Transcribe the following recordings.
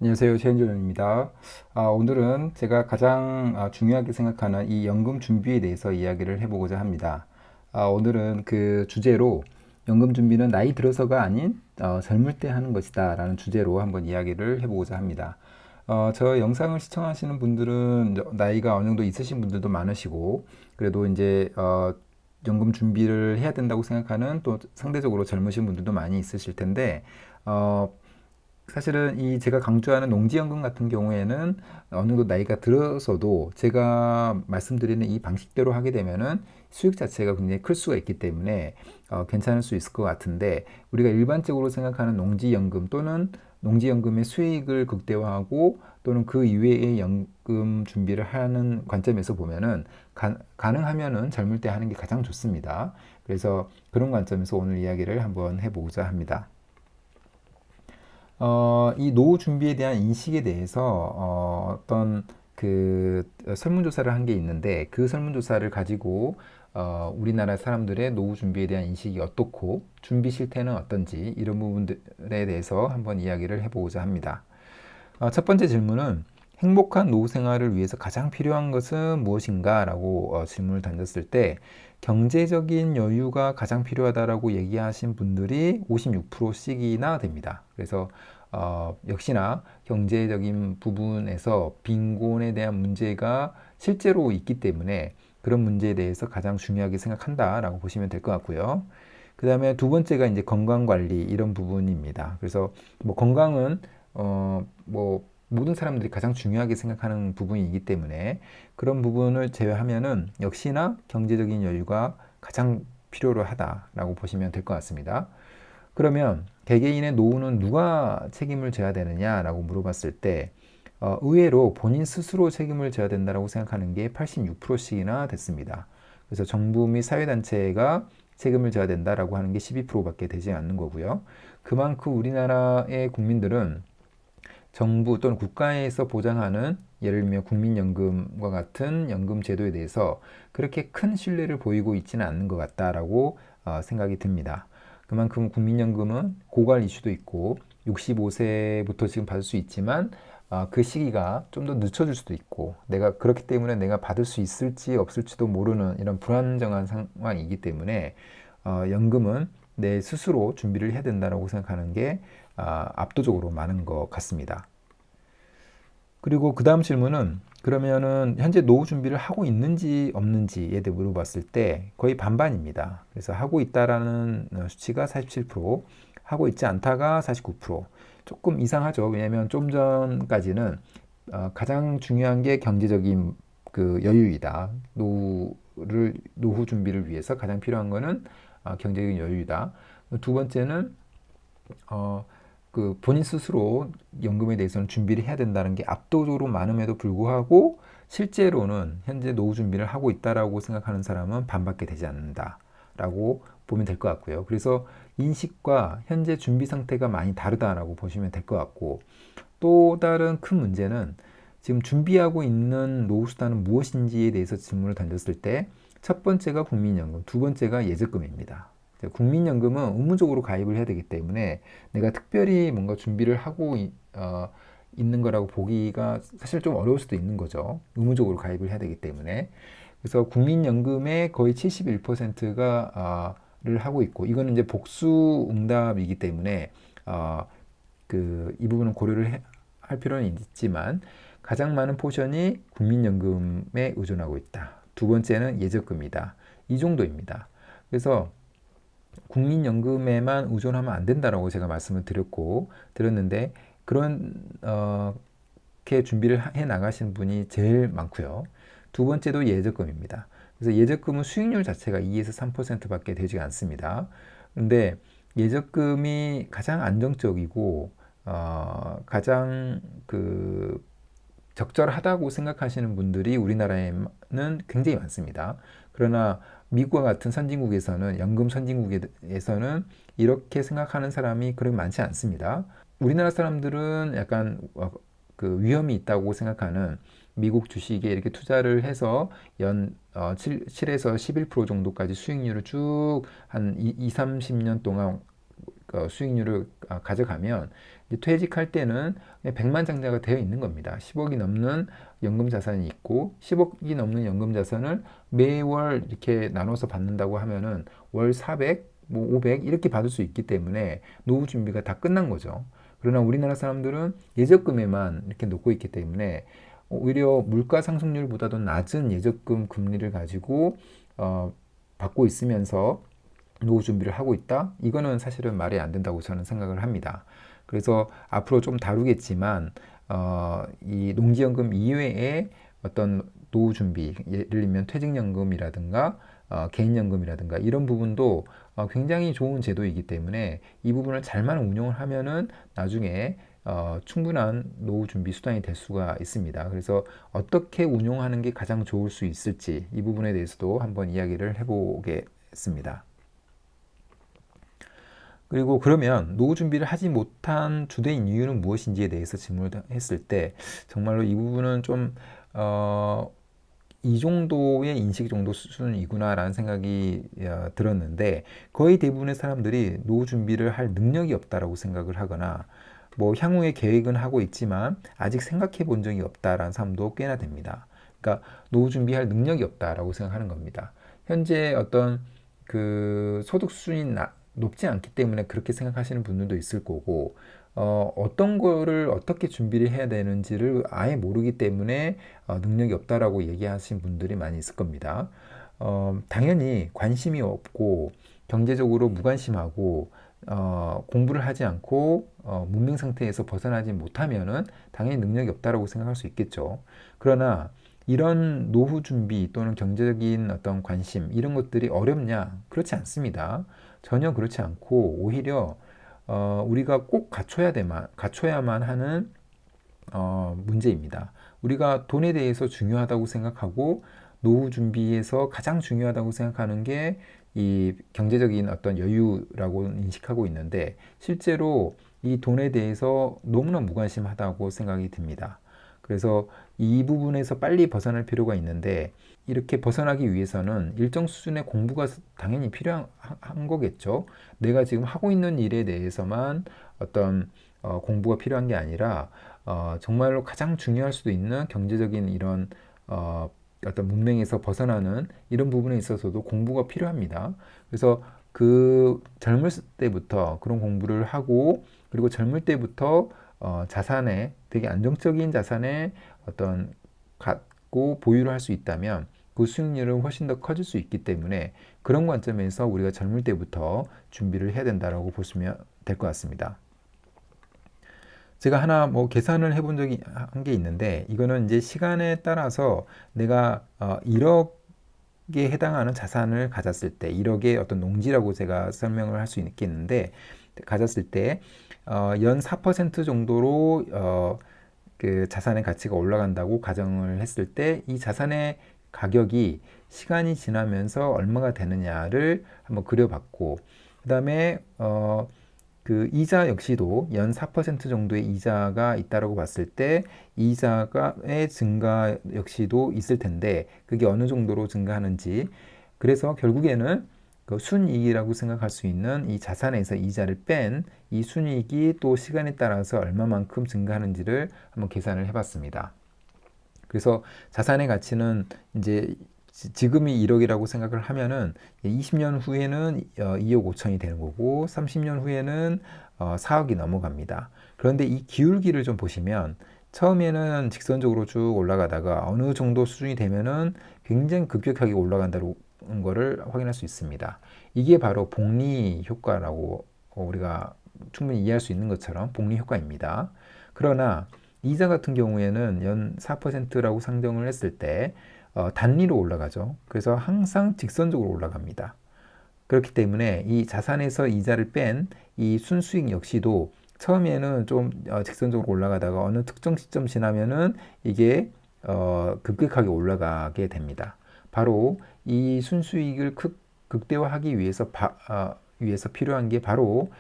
안녕하세요. 최현준입니다. 오늘은 제가 가장 중요하게 생각하는 이 연금 준비에 대해서 이야기를 해보고자 합니다. 오늘은 그 주제로 연금 준비는 나이 들어서가 아닌 젊을 때 하는 것이다 라는 주제로 한번 이야기를 해보고자 합니다. 저 영상을 시청하시는 분들은 나이가 어느 정도 있으신 분들도 많으시고, 그래도 이제 연금 준비를 해야 된다고 생각하는 또 상대적으로 젊으신 분들도 많이 있으실 텐데, 어, 사실은 이 제가 강조하는 농지연금 같은 경우에는 어느 정도 나이가 들어서도 제가 말씀드리는 이 방식대로 하게 되면은 수익 자체가 굉장히 클 수가 있기 때문에 괜찮을 수 있을 것 같은데, 우리가 일반적으로 생각하는 농지연금 또는 농지연금의 수익을 극대화하고 또는 그 이외의 연금 준비를 하는 관점에서 보면은 가능하면은 젊을 때 하는 게 가장 좋습니다. 그래서 그런 관점에서 오늘 이야기를 한번 해보고자 합니다. 이 노후 준비에 대한 인식에 대해서 어떤 그 설문조사를 한 게 있는데, 그 설문조사를 가지고 우리나라 사람들의 노후 준비에 대한 인식이 어떻고 준비 실태는 어떤지 이런 부분들에 대해서 한번 이야기를 해보고자 합니다. 첫 번째 질문은 행복한 노후 생활을 위해서 가장 필요한 것은 무엇인가? 라고 질문을 던졌을 때 경제적인 여유가 가장 필요하다라고 얘기하신 분들이 56%씩이나 됩니다. 그래서 역시나 경제적인 부분에서 빈곤에 대한 문제가 실제로 있기 때문에 그런 문제에 대해서 가장 중요하게 생각한다라고 보시면 될 것 같고요. 그 다음에 두 번째가 이제 건강 관리 이런 부분입니다. 그래서 뭐 건강은 뭐 모든 사람들이 가장 중요하게 생각하는 부분이기 때문에 그런 부분을 제외하면은 역시나 경제적인 여유가 가장 필요로 하다라고 보시면 될 것 같습니다. 그러면 개개인의 노후는 누가 책임을 져야 되느냐라고 물어봤을 때 의외로 본인 스스로 책임을 져야 된다고 생각하는 게 86%씩이나 됐습니다. 그래서 정부 및 사회단체가 책임을 져야 된다라고 하는 게 12%밖에 되지 않는 거고요. 그만큼 우리나라의 국민들은 정부 또는 국가에서 보장하는 예를 들면 국민연금과 같은 연금 제도에 대해서 그렇게 큰 신뢰를 보이고 있지는 않는 것 같다라고 생각이 듭니다. 그만큼 국민연금은 고갈 이슈도 있고 65세부터 지금 받을 수 있지만 그 시기가 좀 더 늦춰질 수도 있고 내가 그렇기 때문에 내가 받을 수 있을지 없을지도 모르는 이런 불안정한 상황이기 때문에 연금은 내 스스로 준비를 해야 된다고 생각하는 게 압도적으로 많은 것 같습니다. 그리고 그 다음 질문은 그러면은 현재 노후 준비를 하고 있는지 없는지에 대해 물어봤을 때 거의 반반입니다. 그래서 하고 있다라는 수치가 47%, 하고 있지 않다가 49%. 조금 이상하죠. 왜냐하면 좀 전까지는 가장 중요한 게 경제적인 그 여유이다. 노후 준비를 위해서 가장 필요한 거는 경제적인 여유이다. 두 번째는 어, 그 본인 스스로 연금에 대해서는 준비를 해야 된다는 게 압도적으로 많음에도 불구하고 실제로는 현재 노후 준비를 하고 있다라고 생각하는 사람은 반밖에 되지 않는다라고 보면 될 것 같고요. 그래서 인식과 현재 준비 상태가 많이 다르다라고 보시면 될 것 같고, 또 다른 큰 문제는 지금 준비하고 있는 노후 수단은 무엇인지에 대해서 질문을 던졌을 때 첫 번째가 국민연금, 두 번째가 예적금입니다. 국민연금은 의무적으로 가입을 해야 되기 때문에 내가 특별히 뭔가 준비를 하고 있는 거라고 보기가 사실 좀 어려울 수도 있는 거죠. 의무적으로 가입을 해야 되기 때문에. 그래서 국민연금의 거의 71%가 를 하고 있고, 이거는 이제 복수 응답이기 때문에 이 부분은 할 필요는 있지만 가장 많은 포션이 국민연금에 의존하고 있다. 두 번째는 예적금이다. 이 정도입니다. 그래서 국민연금에만 의존하면 안 된다라고 제가 말씀을 드렸는데 그런 게 준비를 해 나가신 분이 제일 많고요. 두 번째도 예적금입니다. 그래서 예적금은 수익률 자체가 2에서 3%밖에 되지 않습니다. 근데 예적금이 가장 안정적이고 가장 그 적절하다고 생각하시는 분들이 우리나라에는 굉장히 많습니다. 그러나 미국과 같은 선진국에서는 연금 선진국에서는 이렇게 생각하는 사람이 그렇게 많지 않습니다. 우리나라 사람들은 약간 그 위험이 있다고 생각하는 미국 주식에 이렇게 투자를 해서 7에서 11% 정도까지 수익률을 쭉 한 2, 30년 동안 수익률을 가져가면 퇴직할 때는 백만장자가 되어 있는 겁니다. 10억이 넘는 연금 자산이 있고 10억이 넘는 연금 자산을 매월 이렇게 나눠서 받는다고 하면은 월 400, 뭐 500 이렇게 받을 수 있기 때문에 노후 준비가 다 끝난 거죠. 그러나 우리나라 사람들은 예적금에만 이렇게 놓고 있기 때문에 오히려 물가 상승률보다도 낮은 예적금 금리를 가지고 받고 있으면서 노후 준비를 하고 있다? 이거는 사실은 말이 안 된다고 저는 생각을 합니다. 그래서 앞으로 좀 다루겠지만 이 농지연금 이외에 어떤 노후 준비, 예를 들면 퇴직연금이라든가 개인연금이라든가 이런 부분도 굉장히 좋은 제도이기 때문에 이 부분을 잘만 운용을 하면은 나중에 충분한 노후 준비 수단이 될 수가 있습니다. 그래서 어떻게 운용하는 게 가장 좋을 수 있을지 이 부분에 대해서도 한번 이야기를 해보겠습니다. 그리고 그러면 노후 준비를 하지 못한 주된 이유는 무엇인지에 대해서 질문을 했을 때 정말로 이 부분은 좀 이 정도의 인식 정도 수준이구나라는 생각이 들었는데 거의 대부분의 사람들이 노후 준비를 할 능력이 없다라고 생각을 하거나 뭐 향후에 계획은 하고 있지만 아직 생각해 본 적이 없다라는 사람도 꽤나 됩니다. 그러니까 노후 준비할 능력이 없다라고 생각하는 겁니다. 현재 어떤 그 소득 수준이 높지 않기 때문에 그렇게 생각하시는 분들도 있을 거고 어떤 거를 어떻게 준비를 해야 되는지를 아예 모르기 때문에 능력이 없다라고 얘기하신 분들이 많이 있을 겁니다. 당연히 관심이 없고 경제적으로 무관심하고 공부를 하지 않고 문명 상태에서 벗어나지 못하면은 당연히 능력이 없다라고 생각할 수 있겠죠. 그러나 이런 노후 준비 또는 경제적인 어떤 관심 이런 것들이 어렵냐? 그렇지 않습니다. 전혀 그렇지 않고 오히려 우리가 꼭 갖춰야만 하는 문제입니다. 우리가 돈에 대해서 중요하다고 생각하고 노후 준비에서 가장 중요하다고 생각하는 게 이 경제적인 어떤 여유라고 인식하고 있는데 실제로 이 돈에 대해서 너무나 무관심하다고 생각이 듭니다. 그래서 이 부분에서 빨리 벗어날 필요가 있는데 이렇게 벗어나기 위해서는 일정 수준의 공부가 당연히 필요한 거겠죠. 내가 지금 하고 있는 일에 대해서만 어떤 공부가 필요한 게 아니라 정말로 가장 중요할 수도 있는 경제적인 이런 어떤 문맹에서 벗어나는 이런 부분에 있어서도 공부가 필요합니다. 그래서 그 젊을 때부터 그런 공부를 하고 그리고 젊을 때부터 자산에 되게 안정적인 자산에 어떤 갖고 보유를 할 수 있다면 그 수익률은 훨씬 더 커질 수 있기 때문에 그런 관점에서 우리가 젊을 때부터 준비를 해야 된다라고 보시면 될 것 같습니다. 제가 하나 뭐 계산을 해본 적이 한 게 있는데 이거는 이제 시간에 따라서 내가 1억에 해당하는 자산을 가졌을 때 1억의 어떤 농지라고 제가 설명을 할 수 있겠는데 가졌을 때 연 4% 정도로 그 자산의 가치가 올라간다고 가정을 했을 때 이 자산의 가격이 시간이 지나면서 얼마가 되느냐를 한번 그려봤고 그 다음에 그 이자 역시도 연 4% 정도의 이자가 있다라고 봤을 때 이자가의 증가 역시도 있을 텐데 그게 어느 정도로 증가하는지 그래서 결국에는 그 순이익이라고 생각할 수 있는 이 자산에서 이자를 뺀 이 순이익이 또 시간에 따라서 얼마만큼 증가하는지를 한번 계산을 해봤습니다. 그래서 자산의 가치는 이제 지금이 1억이라고 생각을 하면은 20년 후에는 2억 5천이 되는 거고 30년 후에는 4억이 넘어갑니다. 그런데 이 기울기를 좀 보시면 처음에는 직선적으로 쭉 올라가다가 어느 정도 수준이 되면은 굉장히 급격하게 올라간다는 거를 확인할 수 있습니다. 이게 바로 복리 효과라고 우리가 충분히 이해할 수 있는 것처럼 복리 효과입니다. 그러나 이자 같은 경우에는 연 4%라고 상정을 했을 때 단위로 올라가죠. 그래서 항상 직선적으로 올라갑니다. 그렇기 때문에 이 자산에서 이자를 뺀 이 순수익 역시도 처음에는 좀 직선적으로 올라가다가 어느 특정 시점 지나면은 이게 급격하게 올라가게 됩니다. 바로 이 순수익을 극대화하기 위해서 위해서 필요한 게 바로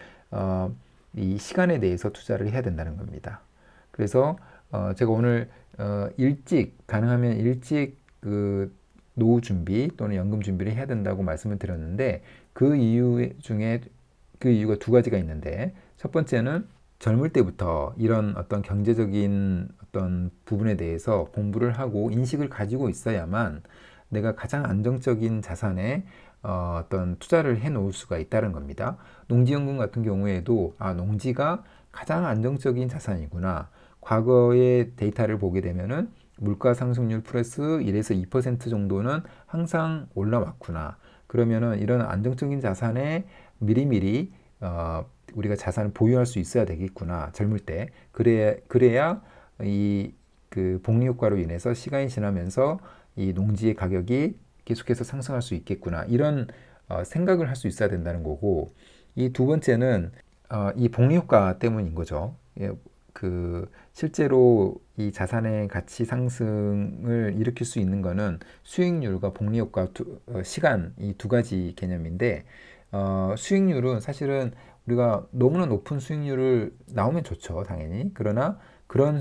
이 시간에 대해서 투자를 해야 된다는 겁니다. 그래서 제가 오늘 가능하면 일찍 그 노후 준비 또는 연금 준비를 해야 된다고 말씀을 드렸는데 그 이유가 두 가지가 있는데 첫 번째는 젊을 때부터 이런 어떤 경제적인 어떤 부분에 대해서 공부를 하고 인식을 가지고 있어야만 내가 가장 안정적인 자산에 어떤 투자를 해 놓을 수가 있다는 겁니다. 농지연금 같은 경우에도 농지가 가장 안정적인 자산이구나. 과거의 데이터를 보게 되면은 물가 상승률 플러스 1에서 2% 정도는 항상 올라왔구나. 그러면은 이런 안정적인 자산에 미리미리 우리가 자산을 보유할 수 있어야 되겠구나. 젊을 때. 그래야 이 그 복리 효과로 인해서 시간이 지나면서 이 농지의 가격이 계속해서 상승할 수 있겠구나. 이런 생각을 할 수 있어야 된다는 거고, 이 두 번째는 이 복리 효과 때문인 거죠. 예, 실제로 이 자산의 가치 상승을 일으킬 수 있는 거는 수익률과 복리 효과, 시간 이 두 가지 개념인데, 수익률은 사실은 우리가 너무나 높은 수익률을 나오면 좋죠, 당연히. 그러나 그런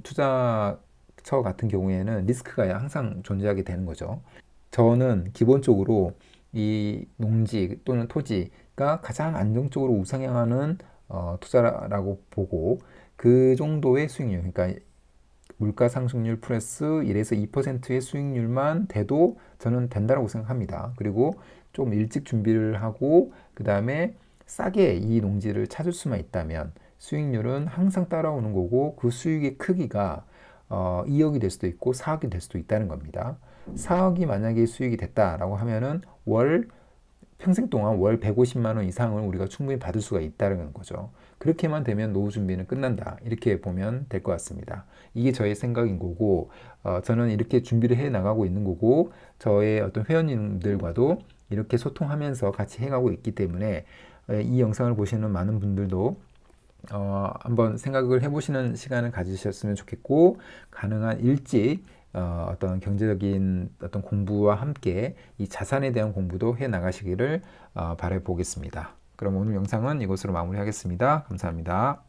투자처 같은 경우에는 리스크가 항상 존재하게 되는 거죠. 저는 기본적으로 이 농지 또는 토지가 가장 안정적으로 우상향하는 투자라고 보고, 그 정도의 수익률, 그러니까 물가 상승률 플러스 1에서 2%의 수익률만 돼도 저는 된다고 생각합니다. 그리고 좀 일찍 준비를 하고 그 다음에 싸게 이 농지를 찾을 수만 있다면 수익률은 항상 따라오는 거고, 그 수익의 크기가 2억이 될 수도 있고 4억이 될 수도 있다는 겁니다. 4억이 만약에 수익이 됐다라고 하면은 평생 동안 월 150만 원 이상을 우리가 충분히 받을 수가 있다는 거죠. 그렇게만 되면 노후 준비는 끝난다. 이렇게 보면 될 것 같습니다. 이게 저의 생각인 거고, 저는 이렇게 준비를 해 나가고 있는 거고, 저의 어떤 회원님들과도 이렇게 소통하면서 같이 해가고 있기 때문에 이 영상을 보시는 많은 분들도 한번 생각을 해보시는 시간을 가지셨으면 좋겠고, 가능한 일찍 어떤 경제적인 어떤 공부와 함께 이 자산에 대한 공부도 해 나가시기를 바라보겠습니다. 그럼 오늘 영상은 이것으로 마무리하겠습니다. 감사합니다.